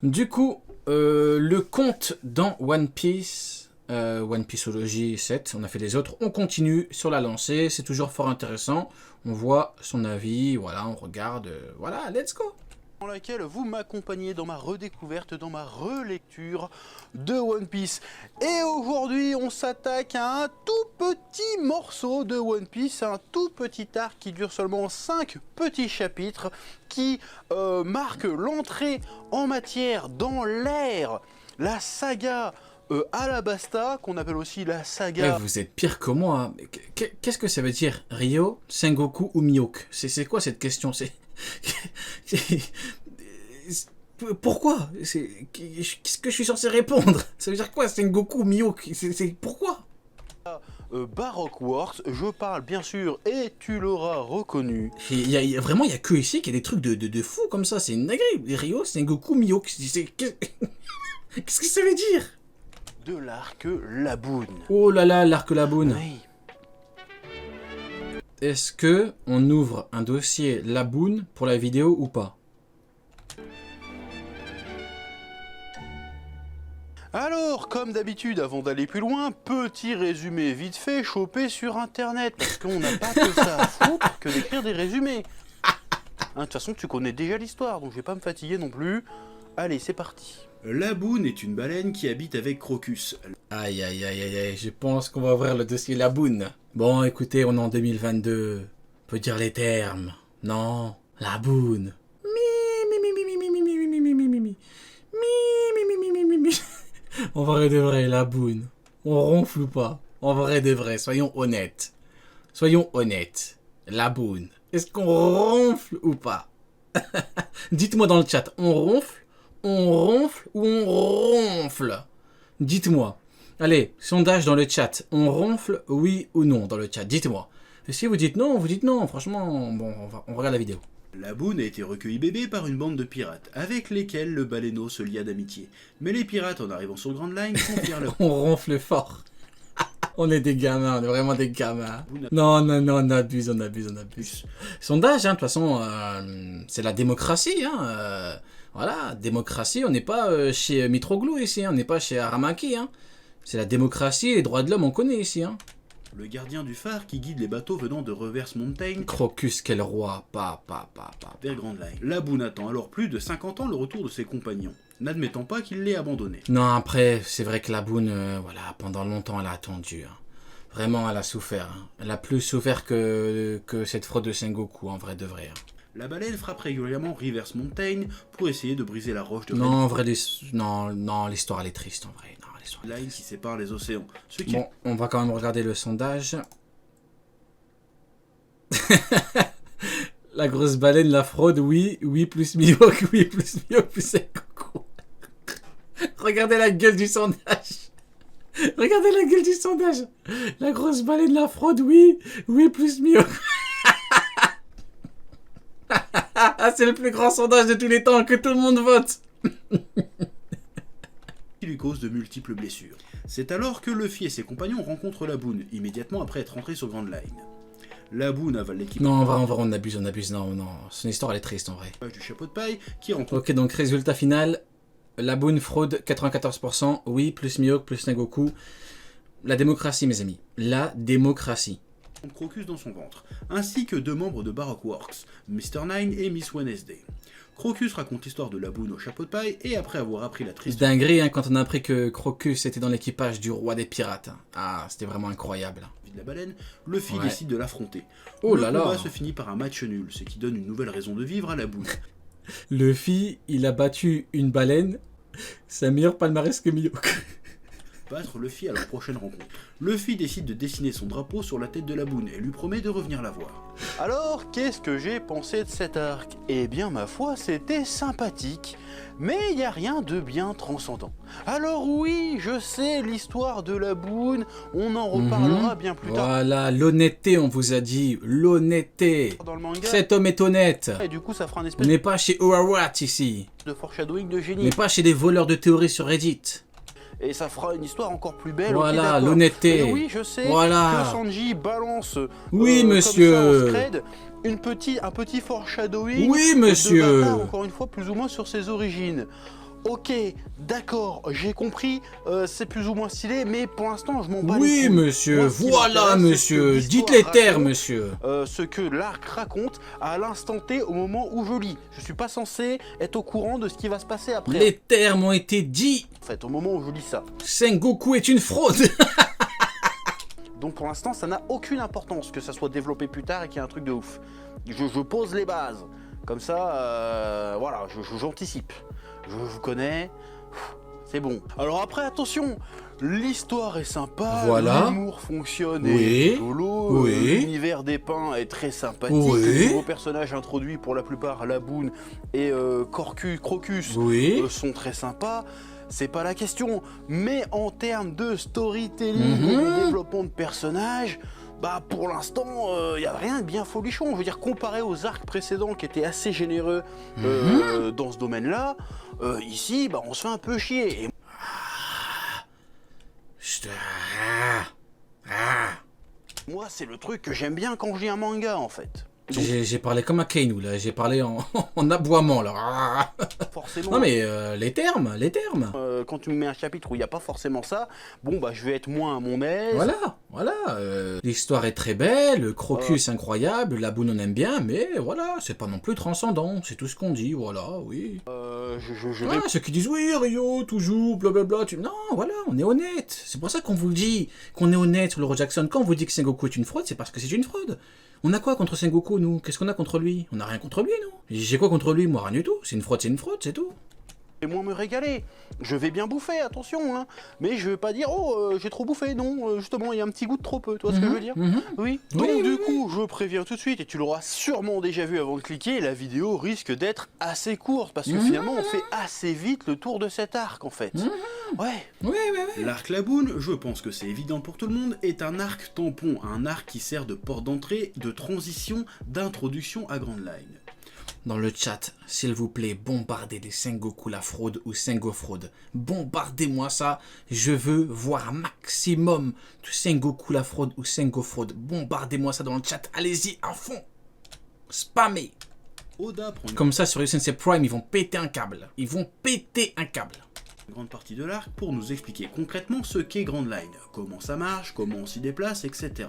Du coup, le conte dans One Piece, One Pieceology 7, on a fait les autres, on continue sur la lancée, c'est toujours fort intéressant, on voit son avis, voilà, on regarde, voilà, let's go. Dans laquelle vous m'accompagnez dans ma redécouverte, dans ma relecture de One Piece. Et aujourd'hui, on s'attaque à un tout petit morceau de One Piece, un tout petit arc qui dure seulement 5 petits chapitres, qui marque l'entrée en matière dans l'ère, la saga Alabasta, qu'on appelle aussi la saga... Eh, vous êtes pire que moi, hein. Qu'est-ce que ça veut dire, Ryo, Sengoku ou Mihawk? C'est quoi cette question? Pourquoi? Qu'est-ce que je suis censé répondre? Ça veut dire quoi, Sengoku, Mihawk? Pourquoi? Baroque Works, je parle bien sûr, et tu l'auras reconnu. Vraiment, il y a que ici qu'il y a des trucs de fou comme ça, c'est une dinguerie. Ryo, Sengoku, Mihawk, qu'est-ce que ça veut dire? De l'arc Laboon. Oh là là, l'arc Laboon. Oui. Est-ce que on ouvre un dossier Laboon pour la vidéo ou pas? Alors, comme d'habitude, avant d'aller plus loin, petit résumé vite fait chopé sur internet, parce qu'on n'a pas que ça à foutre que d'écrire des résumés. De toute façon, tu connais déjà l'histoire, donc je vais pas me fatiguer non plus. Allez, c'est parti. Laboon est une baleine qui habite avec Crocus. Aïe aïe aïe aïe aïe, je pense qu'on va ouvrir le dossier Laboon. Bon, écoutez, on est en 2022. On peut dire les termes. Non, Laboon. En vrai de vrai, Laboon. On ronfle ou pas? En vrai de vrai, soyons honnêtes. Soyons honnêtes. Laboon. Est-ce qu'on ronfle ou pas? Dites-moi dans le chat, on ronfle ou on ronfle? Dites-moi. Allez, sondage dans le chat. On ronfle, oui ou non, dans le chat. Dites-moi. Et si vous dites non, vous dites non. Franchement, bon, on regarde la vidéo. Laboon a été recueilli bébé par une bande de pirates, avec lesquels le baleineau se lia d'amitié. Mais les pirates, en arrivant sur Grand Line, confièrent leur... On ronfle fort. On est des gamins, on est vraiment des gamins. Non, non, non, on abuse, on abuse, on abuse. Sondage, hein, de toute façon, c'est la démocratie, hein. Voilà, démocratie, on n'est pas chez Mitroglou ici, hein, on n'est pas chez Aramaki, hein. C'est la démocratie et les droits de l'homme, on connaît ici, hein. Le gardien du phare qui guide les bateaux venant de Reverse Mountain Crocus, quel roi, vers Grand Line. Laboon attend alors plus de 50 ans le retour de ses compagnons, n'admettant pas qu'il l'ait abandonné. Non, après, c'est vrai que Laboon, voilà, pendant longtemps, elle a attendu, hein. Vraiment, elle a souffert, hein. Elle a plus souffert que cette fraude de Sengoku, en vrai de vrai, hein. La baleine frappe régulièrement Reverse Mountain pour essayer de briser la roche de Non, en vrai, non, l'histoire, elle est triste, en vrai. Non, l'histoire... Line qui sépare les océans. Ce qui... Bon, on va quand même regarder le sondage. La grosse baleine, la fraude, oui, oui, plus Mihawk, oui, plus Mihawk, plus Sengoku. Regardez la gueule du sondage. Regardez la gueule du sondage. La grosse baleine, la fraude, oui, oui, plus Mihawk. C'est le plus grand sondage de tous les temps, que tout le monde vote. qui lui cause de multiples blessures. C'est alors que Luffy et ses compagnons rencontrent Laboon, immédiatement après être rentrés sur Grand Line. Laboon avale l'équipage... Non, en vrai, on abuse, non, son histoire, elle est triste, en vrai. ...du chapeau de paille, qui rencontre... Ok, donc résultat final, Laboon fraude 94%, oui, plus Mihawk, plus Sengoku. La démocratie, mes amis, la démocratie. Crocus dans son ventre, ainsi que 2 membres de Baroque Works, Mr. Nine et Miss Wednesday. Crocus raconte l'histoire de Laboon au chapeau de paille, et après avoir appris la triste... Dinguerie, hein, quand on a appris que Crocus était dans l'équipage du roi des pirates. Ah, c'était vraiment incroyable. Vie de la baleine, Luffy décide de l'affronter. Oh le là là. combat se finit par un match nul, ce qui donne une nouvelle raison de vivre à Laboon. Luffy, il a battu une baleine, c'est un meilleur palmarès que Mihawk. Battre Luffy à leur prochaine rencontre. Luffy décide de dessiner son drapeau sur la tête de Laboon et lui promet de revenir la voir. Alors, qu'est-ce que j'ai pensé de cet arc? Eh bien, ma foi, c'était sympathique, mais il n'y a rien de bien transcendant. Alors oui, je sais, l'histoire de Laboon, on en reparlera bien plus tard. Voilà, l'honnêteté, on vous a dit, l'honnêteté. Dans le manga. Cet homme est honnête. Et du coup, ça fera un On espèce n'est pas chez Orawat ici. de foreshadowing de On génie. n'est pas chez des voleurs de théories sur Reddit. Et ça fera une histoire encore plus belle. Voilà, ok, d'accord. l'honnêteté. Et oui, je sais Voilà. que Sanji balance Oui, comme monsieur. ça en scred, un petit foreshadowing Oui, de monsieur. Bata, encore une fois, plus ou moins sur ses origines. Ok, d'accord, j'ai compris, c'est plus ou moins stylé, mais pour l'instant, je m'en bats les Oui, couilles. monsieur, Moi, ce qui voilà, m'intéresse, c'est monsieur. que Dites l'histoire les termes, raconte, monsieur. ce que l'arc raconte à l'instant T au moment où je lis. Je suis pas censé être au courant de ce qui va se passer après. Les termes ont été dits. En fait, au moment où je lis ça. Sengoku est une fraude. Donc pour l'instant, ça n'a aucune importance que ça soit développé plus tard et qu'il y ait un truc de ouf. Je pose les bases. Comme ça, voilà, j'anticipe. Je vous connais, c'est bon. Alors après, attention, l'histoire est sympa, Voilà. l'humour fonctionne Oui. et rigolo, Oui. l'univers dépeint est très sympathique, Oui. les nouveaux personnages introduits pour la plupart, Laboon et Crocus, Oui. sont très sympas. C'est pas la question, mais en termes de storytelling et de développement de personnages, bah pour l'instant, il n'y a rien de bien folichon. Je veux dire, comparé aux arcs précédents qui étaient assez généreux dans ce domaine-là, ici, bah on se fait un peu chier. Et... moi, c'est le truc que j'aime bien quand je lis un manga, en fait. Donc, J'ai parlé comme un Kainu, là. J'ai parlé en, en aboiement, là. forcément, Non, mais les termes, les termes. quand tu me mets un chapitre où il n'y a pas forcément ça, bon, bah je vais être moins à mon aise. Voilà, voilà. L'histoire est très belle, Crocus incroyable, Laboon on aime bien, mais voilà, c'est pas non plus transcendant. C'est tout ce qu'on dit, voilà, oui. Je vais... Ah, ceux qui disent oui, Rio, toujours, blablabla. Non, voilà, on est honnête. C'est pour ça qu'on vous le dit, qu'on est honnête sur le Jackson. Quand on vous dit que Sengoku est une fraude, c'est parce que c'est une fraude. On a quoi contre Sengoku, nous? Qu'est-ce qu'on a contre lui? On n'a rien contre lui, nous. J'ai quoi contre lui? Moi, rien du tout. C'est une fraude, c'est tout. Et moins me régaler. Je vais bien bouffer, attention, hein. Mais je vais pas dire, oh, j'ai trop bouffé, non, justement, il y a un petit goût de trop peu, tu vois ce que je veux dire? Oui. Donc Oui, du oui, coup, je préviens tout de suite, et tu l'auras sûrement déjà vu avant de cliquer, la vidéo risque d'être assez courte, parce que finalement, on fait assez vite le tour de cet arc, en fait. Ouais. Oui, oui, oui. L'arc Laboon, je pense que c'est évident pour tout le monde, est un arc tampon, un arc qui sert de porte d'entrée, de transition, d'introduction à Grand Line. Dans le chat, s'il vous plaît, bombardez des Sengoku la fraude ou Sengo fraude. Bombardez-moi ça. Je veux voir un maximum de Sengoku la fraude ou Sengo fraude. Bombardez-moi ça dans le chat. Allez-y, à fond. Spammez. Oda prend une Comme ça, sur USNC Prime, ils vont péter un câble. Ils vont péter un câble. grande partie de l'arc pour nous expliquer concrètement ce qu'est Grand Line, comment ça marche, comment on s'y déplace, etc.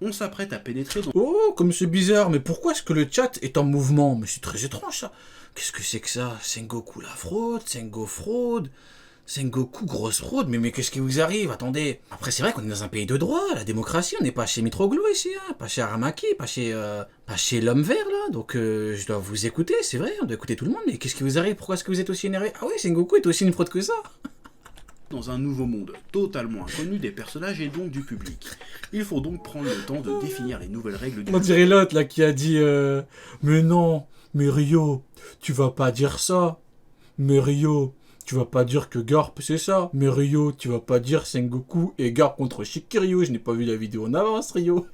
On s'apprête à pénétrer dans... Oh, comme c'est bizarre, mais pourquoi est-ce que le chat est en mouvement? Mais c'est très étrange ça. Qu'est-ce que c'est que ça? Sengoku la fraude, Sengo fraude, Sengoku grosse fraude, mais qu'est-ce qui vous arrive? Attendez. Après, c'est vrai qu'on est dans un pays de droit, la démocratie, on n'est pas chez Mitroglou ici, hein, pas chez Aramaki, pas chez l'homme vert là, donc je dois vous écouter, c'est vrai, on doit écouter tout le monde, mais qu'est-ce qui vous arrive? Pourquoi est-ce que vous êtes aussi énervé? Ah oui, Sengoku est aussi une fraude que ça. dans un nouveau monde, totalement inconnu des personnages et donc du public. Il faut donc prendre le temps de définir les nouvelles règles du On jeu. dirait l'autre là qui a dit mais non, mais Rio, tu vas pas dire ça. Mais Rio, tu vas pas dire que Garp c'est ça. Mais Rio, tu vas pas dire Sengoku et Garp contre Shikiryu. Je n'ai pas vu la vidéo en avance, Rio.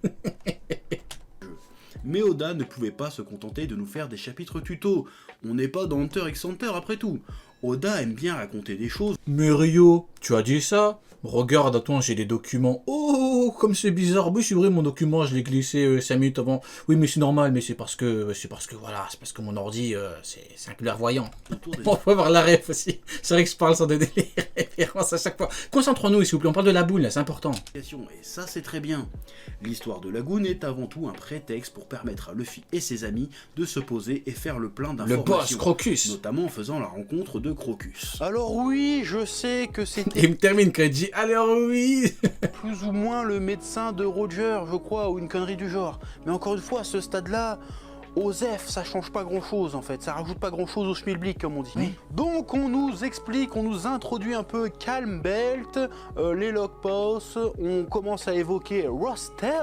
Mais Oda ne pouvait pas se contenter de nous faire des chapitres tuto. On n'est pas dans Hunter x Hunter après tout. Oda aime bien raconter des choses. Mais Rio, tu as dit ça? Regarde, attends, j'ai des documents. Oh, comme c'est bizarre. Oui, c'est vrai, mon document, je l'ai glissé 5 minutes avant. Oui, mais c'est normal, mais c'est parce que voilà, c'est parce que mon ordi, c'est un clairvoyant. Autour des... On peut avoir la ref aussi. C'est vrai que je parle sans donner les références à chaque fois. Concentrons-nous, s'il vous plaît, on parle de la boule, là, c'est important. Et ça c'est très bien. L'histoire de Lagoon est avant tout un prétexte pour permettre à Luffy et ses amis de se poser et faire le plein Le d'informations. boss, Crocus. Notamment en faisant la rencontre de Crocus. Alors oui, je sais que c'était Et il me termine quand il dit alors oui. plus ou moins le médecin de Roger, je crois, ou une connerie du genre. Mais encore une fois, à ce stade-là, Osef, ça change pas grand-chose en fait, ça rajoute pas grand-chose au schmilblick comme on dit. Oui. Donc on nous explique, on nous introduit un peu Calm Belt, les Logposts, on commence à évoquer Rostel,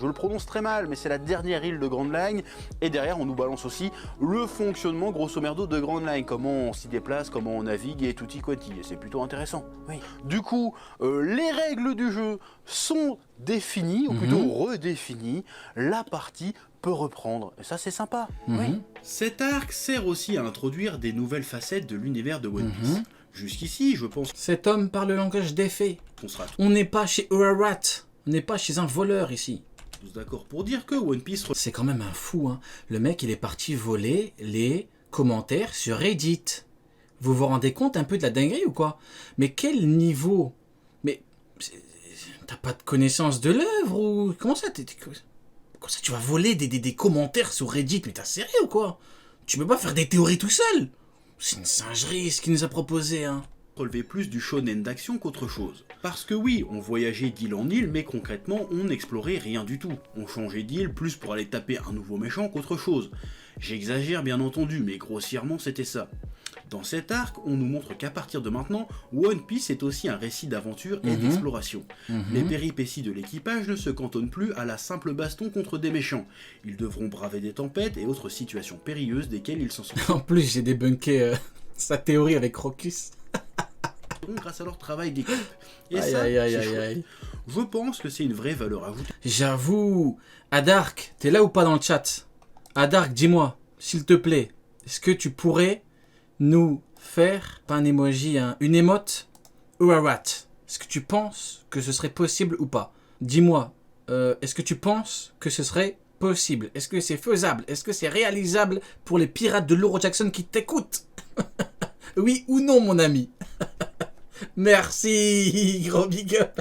je le prononce très mal, mais c'est la dernière île de Grand Line, et derrière on nous balance aussi le fonctionnement grosso merdo de Grand Line, comment on s'y déplace, comment on navigue et tutti quanti, et c'est plutôt intéressant. Oui. Du coup, les règles du jeu sont définies, ou plutôt redéfinies, la partie peut reprendre, et ça c'est sympa. Oui. Cet arc sert aussi à introduire des nouvelles facettes de l'univers de One Piece. Jusqu'ici, je pense Cet homme parle le langage des faits. qu'on sera On n'est pas chez Urarat. On n'est pas chez un voleur ici. tous d'accord pour dire que One Piece C'est quand même un fou, hein. Le mec, il est parti voler les commentaires sur Reddit. Vous vous rendez compte un peu de la dinguerie ou quoi? Mais quel niveau? Mais t'as pas de connaissance de l'œuvre ou comment ça comment ça tu vas voler des commentaires sur Reddit? Mais t'as sérieux ou quoi? Tu peux pas faire des théories tout seul? C'est une singerie ce qu'il nous a proposé, hein. Relever plus du shonen d'action qu'autre chose. Parce que oui, on voyageait d'île en île, mais concrètement, on n'explorait rien du tout. On changeait d'île plus pour aller taper un nouveau méchant qu'autre chose. J'exagère bien entendu, mais grossièrement c'était ça. Dans cet arc, on nous montre qu'à partir de maintenant, One Piece est aussi un récit d'aventure et d'exploration. Les péripéties de l'équipage ne se cantonnent plus à la simple baston contre des méchants. Ils devront braver des tempêtes et autres situations périlleuses desquelles ils s'en sortent. En plus, j'ai débunké sa théorie avec Crocus. Grâce à leur travail d'équipe. Et Aïe, ça, aïe, aïe, c'est aïe, chouette. aïe. Je pense que c'est une vraie valeur ajoutée. J'avoue. Adark, t'es là ou pas dans le chat? Adark, dis-moi, s'il te plaît, est-ce que tu pourrais nous faire, pas un emoji, une émote Uarat? Est-ce que tu penses que ce serait possible ou pas? Dis-moi, est-ce que tu penses que ce serait possible? Est-ce que c'est faisable? Est-ce que c'est réalisable pour les pirates de l'Euro Jackson qui t'écoutent? Oui ou non, mon ami? Merci, gros big up.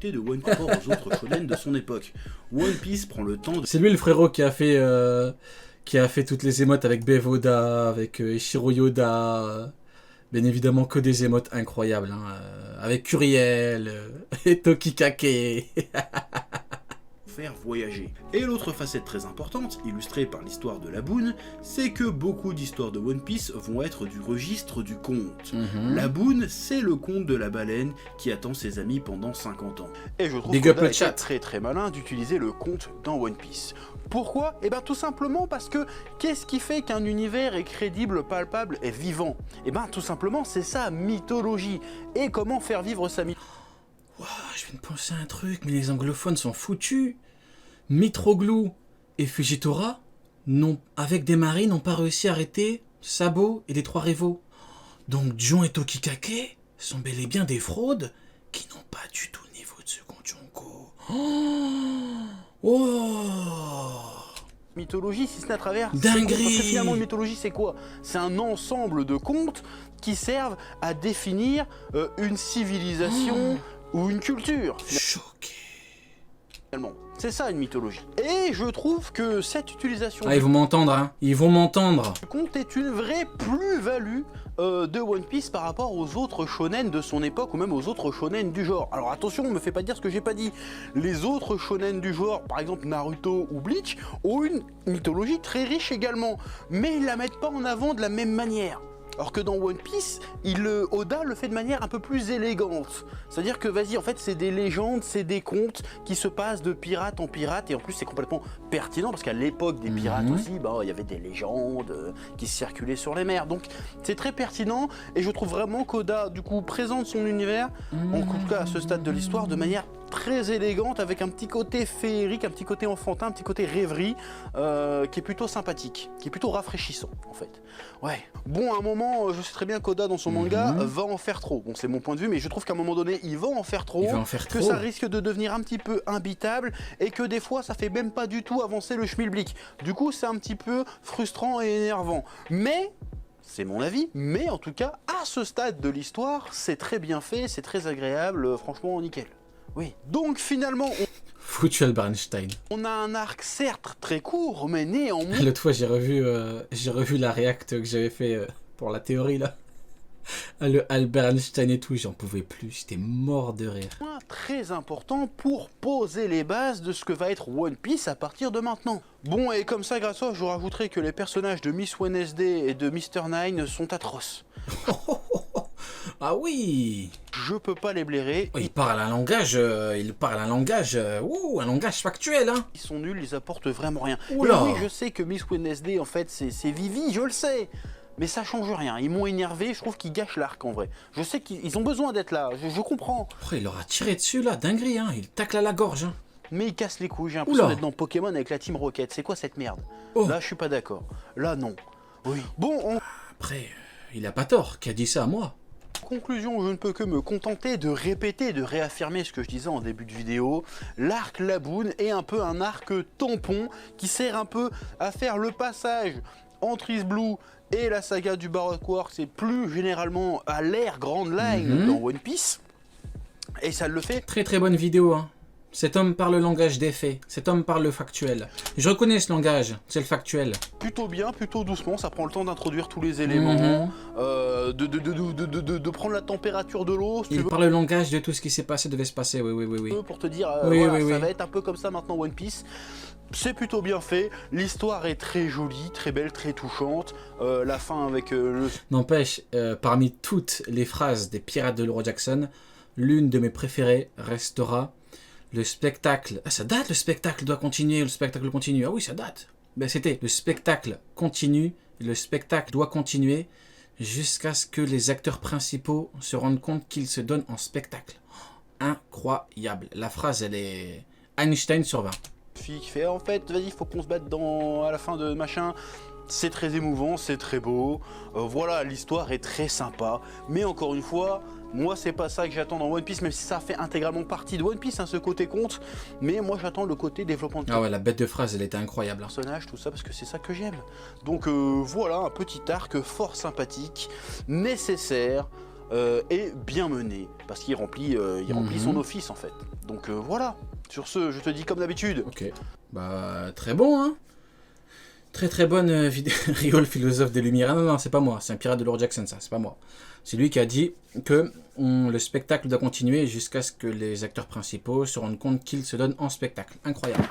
De One Piece par rapport aux autres shonen de son époque. One Piece prend le temps de... C'est lui le frérot qui a fait toutes les émotes avec Bevoda, avec Ishiro Yoda. Bien évidemment que des émotes incroyables, hein, avec Curiel et Tokikake. faire voyager. Et l'autre facette très importante, illustrée par l'histoire de la Boune, c'est que beaucoup d'histoires de One Piece vont être du registre du conte. La Boune, c'est le conte de la baleine qui attend ses amis pendant 50 ans. Et je trouve Big que up le Oda chat. était très très malin d'utiliser le conte dans One Piece. Pourquoi? Eh bien tout simplement parce que qu'est-ce qui fait qu'un univers est crédible, palpable et vivant? Eh bien tout simplement c'est sa mythologie. Et comment faire vivre sa mythologie? Wow, je viens de penser à un truc, mais les anglophones sont foutus. Mitroglou et Fujitora, avec des marines, n'ont pas réussi à arrêter Sabo et les trois rivaux. Donc Jon et Tokikake sont bel et bien des fraudes qui n'ont pas du tout le niveau de Second Junko. Mythologie, si ce n'est à travers ces Dinguerie. contes. Parce que finalement, une mythologie, c'est quoi? C'est un ensemble de contes qui servent à définir une civilisation ou une culture. Choqué. Finalement, c'est ça une mythologie. Et je trouve que cette utilisation Ah, ils vont m'entendre, hein. Ils vont m'entendre. du conte est une vraie plus-value de One Piece par rapport aux autres shonen de son époque ou même aux autres shonen du genre. Alors attention, me fais pas dire ce que j'ai pas dit. Les autres shonen du genre, par exemple Naruto ou Bleach, ont une mythologie très riche également, mais ils la mettent pas en avant de la même manière. Alors que dans One Piece, Oda le fait de manière un peu plus élégante. C'est-à-dire que, vas-y, en fait, c'est des légendes, c'est des contes qui se passent de pirate en pirate. Et en plus, c'est complètement pertinent parce qu'à l'époque des pirates aussi, il y avait des légendes qui circulaient sur les mers. Donc, c'est très pertinent. Et je trouve vraiment qu'Oda, du coup, présente son univers, en tout cas à ce stade de l'histoire, de manière très élégante, avec un petit côté féerique, un petit côté enfantin, un petit côté rêverie, qui est plutôt sympathique, qui est plutôt rafraîchissant, en fait. Ouais. Bon, à un moment, je sais très bien qu'Oda, dans son manga, va en faire trop. Bon, c'est mon point de vue, mais je trouve qu'à un moment donné, il va en faire trop. Il va en faire que trop. ça risque de devenir un petit peu imbitable, et que des fois, ça fait même pas du tout avancer le schmilblick. Du coup, c'est un petit peu frustrant et énervant. Mais... c'est mon avis, mais en tout cas, à ce stade de l'histoire, c'est très bien fait, c'est très agréable, franchement, nickel. Oui. Donc finalement, Foutu Albert Einstein. on a un arc certes très court, mais néanmoins L'autre fois, j'ai revu la react que j'avais fait pour la théorie, là. Le Albert Einstein et tout, j'en pouvais plus. J'étais mort de rire. très important pour poser les bases de ce que va être One Piece à partir de maintenant. Bon, et comme ça, grâce à ça, je rajouterai que les personnages de Miss Wednesday et de Mr. Nine sont atroces. Ah oui. Je peux pas les blairer, Il parle un langage, un langage factuel, hein. ils sont nuls, ils apportent vraiment rien. Oula. Et oui, je sais que Miss Wednesday, en fait, c'est Vivi, je le sais. Mais ça change rien, ils m'ont énervé, je trouve qu'ils gâchent l'arc en vrai. Je sais qu'ils ont besoin d'être là, je comprends. Après, il leur a tiré dessus, là, dinguerie, hein. Il tacle à la gorge, hein. Mais ils cassent les couilles, j'ai l'impression Oula. d'être dans Pokémon avec la Team Rocket. C'est quoi cette merde? Oh. Là, je suis pas d'accord. Là, non. Oui. Bon, en Après, il a pas tort. Qui a dit ça à moi? conclusion, je ne peux que me contenter de répéter, de réaffirmer ce que je disais en début de vidéo. L'arc La Boune est un peu un arc tampon qui sert un peu à faire le passage entre Is Blue et la saga du Baroque Works et plus généralement à l'ère Grand Line dans One Piece. Et ça le fait. Très très bonne vidéo, hein. Cet homme parle le langage des faits, cet homme parle le factuel. Je reconnais ce langage, c'est le factuel. Plutôt bien, plutôt doucement, ça prend le temps d'introduire tous les éléments, de prendre la température de l'eau. Il parle le langage de tout ce qui s'est passé, devait se passer, oui. Pour te dire, Oui. ça va être un peu comme ça maintenant One Piece. C'est plutôt bien fait, l'histoire est très jolie, très belle, très touchante. La fin avec le... N'empêche, parmi toutes les phrases des Pirates de l'Euro Jackson, l'une de mes préférées restera... Le spectacle... Ah, ça date, le spectacle doit continuer, le spectacle continue. Ah oui, ça date. Ben, c'était le spectacle continue, le spectacle doit continuer jusqu'à ce que les acteurs principaux se rendent compte qu'ils se donnent en spectacle. Incroyable. La phrase, elle est Einstein sur 20. Fille qui fait, en fait, vas-y, faut qu'on se batte à la fin de machin. C'est très émouvant, c'est très beau. Voilà, l'histoire est très sympa. Mais encore une fois... Moi, c'est pas ça que j'attends dans One Piece, même si ça fait intégralement partie de One Piece, hein, ce côté compte. Mais moi, j'attends le côté développement de Ah ouais, la bête de phrase, elle était incroyable. personnage, tout ça, parce que c'est ça que j'aime. Donc voilà, un petit arc fort sympathique, nécessaire et bien mené, parce qu'il remplit son office en fait. Donc voilà. Sur ce, je te dis comme d'habitude. Ok. Bah, très bon, hein. Très très bonne vidéo. Rio, le philosophe des Lumières. Ah non, c'est pas moi, c'est un pirate de Lord Jackson, ça, c'est pas moi. C'est lui qui a dit que le spectacle doit continuer jusqu'à ce que les acteurs principaux se rendent compte qu'ils se donnent en spectacle. Incroyable.